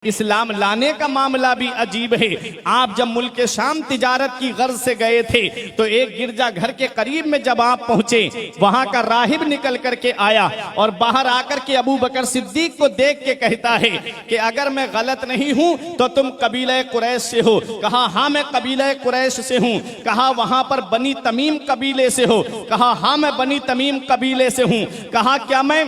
اسلام لانے کا معاملہ بھی عجیب ہے۔ آپ جب ملک شام تجارت کی غرض سے گئے تھے تو ایک گرجا گھر کے قریب میں جب آپ پہنچے، وہاں کا راہب نکل کر کے آیا اور باہر آ کر کے ابو بکر صدیق کو دیکھ کے کہتا ہے کہ اگر میں غلط نہیں ہوں تو تم قبیلہ قریش سے ہو؟ کہا ہاں میں قبیلہ قریش سے ہوں۔ کہا وہاں پر بنی تمیم قبیلے سے ہو؟ کہا ہاں میں بنی تمیم قبیلے سے ہوں۔ کہا کیا میں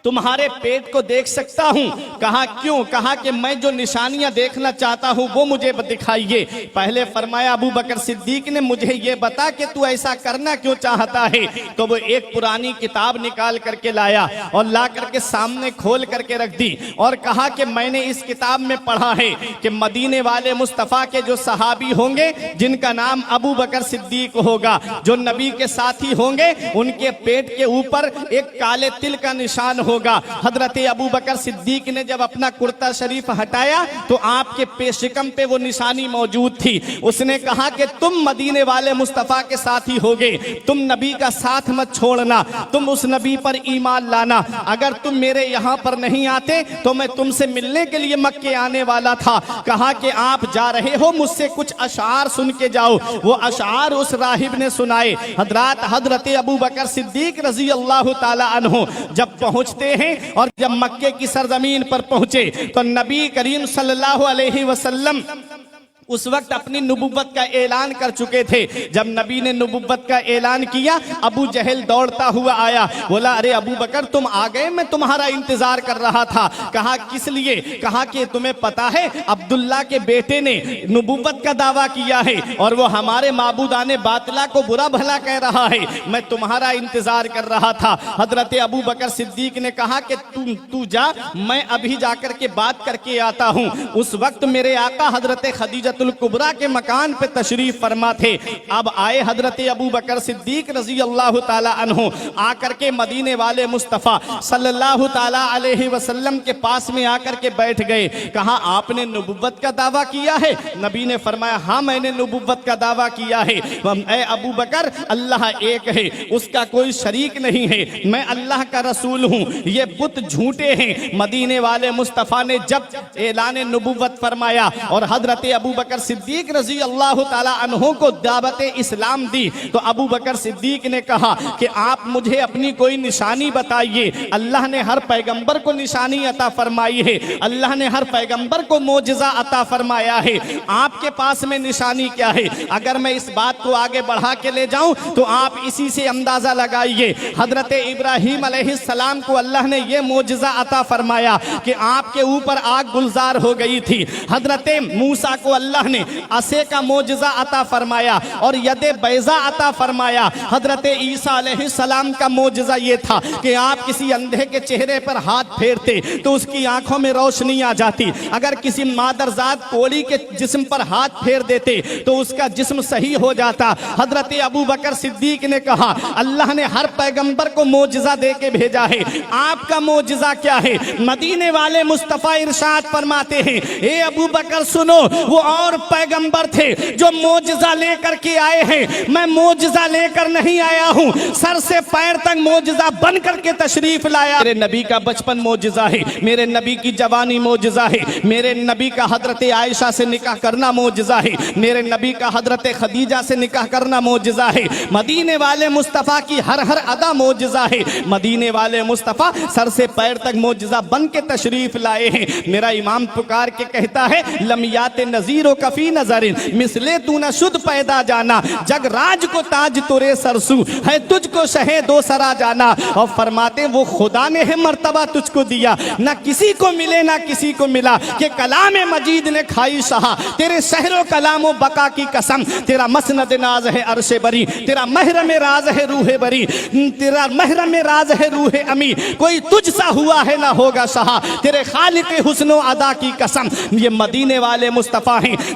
تمہارے پیٹ کو دیکھ سکتا ہوں؟ کہا کیوں؟ کہا کہ میں جو نشانیاں دیکھنا چاہتا ہوں وہ مجھے دکھائیے۔ پہلے فرمایا ابو بکر صدیق نے مجھے یہ بتا کہ تو ایسا کرنا کیوں چاہتا ہے؟ تو وہ ایک پرانی کتاب نکال کر کے لایا اور لا کر کے سامنے کھول کر کے رکھ دی اور کہا کہ میں نے اس کتاب میں پڑھا ہے کہ مدینے والے مصطفیٰ کے جو صحابی ہوں گے جن کا نام ابو بکر صدیق ہوگا، جو نبی کے ساتھی ہوں گے، ان کے پیٹ کے اوپر ایک کالے تل کا نشان ہوگا۔ حضرت ابو بکر صدیق نے جب اپنا کرتا شریف ہٹایا تو آپ کے پیشکم پہ وہ نشانی موجود تھی۔ اس نے کہا کہ تم مدینے والے مصطفیٰ کے ساتھی ہوگے، تم نبی کا ساتھ مت چھوڑنا، تم اس نبی پر ایمان لانا۔ اگر تم میرے یہاں پر نہیں آتے تو میں تم سے ملنے کے لیے مکے آنے والا تھا۔ کہا کہ آپ جا رہے ہو، مجھ سے کچھ اشعار سن کے جاؤ۔ وہ اشعار اس راہب نے سنائے۔ حضرت ابو بکر صدیق رضی اللہ تعالی عنہ جب پہنچتے ہیں اور جب مکے کی سرزمین پر پہنچے تو نبی کریم صلی اللہ علیہ وسلم اس وقت اپنی نبوت کا اعلان کر چکے تھے۔ جب نبی نے نبوت کا اعلان کیا، ابو جہل دوڑتا ہوا آیا، بولا ارے ابو بکر تم آ گئے، میں تمہارا انتظار کر رہا تھا۔ کہا کس لیے؟ کہا کہ تمہیں پتا ہے عبداللہ کے بیٹے نے نبوت کا دعویٰ کیا ہے اور وہ ہمارے معبودان باطلہ کو برا بھلا کہہ رہا ہے، میں تمہارا انتظار کر رہا تھا۔ حضرت ابو بکر صدیق نے کہا کہ تو جا، میں ابھی جا کر کے بات کر کے آتا ہوں۔ اس وقت میرے آقا حضرت خدیجہ الکبریٰ کے مکان پہ تشریف فرما تھے۔ اب آئے حضرت ابو بکر صدیق رضی اللہ تعالی عنہ، آ کر کے مدینے والے مصطفیٰ صلی اللہ تعالی علیہ وسلم کے پاس میں آ کر کے بیٹھ گئے۔ کہا آپ نے نبوت کا دعویٰ کیا ہے؟ نبی نے فرمایا ہاں میں نے نبوت کا دعویٰ کیا ہے۔ اے ابو بکر اللہ ایک ہے، اس کا کوئی شریک نہیں ہے، میں اللہ کا رسول ہوں، یہ بت جھوٹے ہیں۔ مدینے والے مصطفیٰ نے جب اعلان نبوت فرمایا اور حضرت ابو بکر صدیق رضی اللہ تعالی عنہ کو دعوت اسلام دی تو ابو بکر صدیق نے کہا کہ آپ مجھے اپنی کوئی نشانی بتائیے۔ اللہ نے ہر پیغمبر کو نشانی عطا فرمائی ہے، اللہ نے ہر پیغمبر کو معجزہ عطا فرمایا ہے، آپ کے پاس میں نشانی کیا ہے؟ اگر میں اس بات کو آگے بڑھا کے لے جاؤں تو آپ اسی سے اندازہ لگائیے۔ حضرت ابراہیم علیہ السلام کو اللہ نے یہ معجزہ عطا فرمایا کہ آپ کے اوپر آگ گلزار ہو گئی تھی۔ حضرت موسیٰ کو اللہ نے عصے کا معجزہ عطا فرمایا اور ید بیضا عطا فرمایا۔ حضرت عیسیٰ علیہ السلام کا معجزہ یہ تھا کہ آپ کسی اندھے کے چہرے پر ہاتھ پھیرتے تو اس کی آنکھوں میں روشنی آ جاتی، اگر کسی مادرزاد کوڑی کے جسم پر ہاتھ پھیر دیتے تو اس کا جسم صحیح ہو جاتا۔ حضرت ابو بکر صدیق نے کہا اللہ نے ہر پیغمبر کو معجزہ دے کے بھیجا ہے، آپ کا معجزہ کیا ہے؟ مدینے والے مصطفیٰ ارشاد فرماتے ہیں اے ابو بکر سنو، وہ اور پیغمبر تھے جو معجزہ لے کر کے آئے ہیں، میں معجزہ لے کر نہیں آیا ہوں، سر سے پیر تک معجزہ بن کر کے تشریف لایا۔ میرے نبی کا بچپن معجزہ ہے، میرے نبی کی جوانی معجزہ ہے، میرے نبی کا حضرت عائشہ سے نکاح کرنا معجزہ ہے، میرے نبی کا حضرت خدیجہ سے نکاح کرنا معجزہ ہے، مدینے والے مصطفیٰ کی ہر ادا معجزہ ہے، مدینے والے مصطفیٰ سر سے پیر تک معجزہ بن کے تشریف لائے ہیں۔ میرا امام پکار کے کہتا ہے لمیات نظیر و کفی نظر مثلے تو نہ شد پیدا جانا، جگ راج کو تاج تورے سرسو ہے تجھ کو شہ دو سرا جانا۔ اور فرماتے وہ خدا نے ہے مرتبہ تجھ کو دیا، نہ کسی کو ملے نہ کسی کو ملا، کہ کلام مجید نے کھائی شہا تیرے شہر و کلام و بقا کی قسم، تیرا مسند ناز ہے عرش بری، تیرا محرم راز ہے روح بری، تیرا محرم راز ہے روح امی، کوئی تجھ سا ہوا ہے نہ ہوگا شہا، تیرے خالق حسن و ادا کی قسم۔ یہ مدینے والے مصطفیٰ ہیں،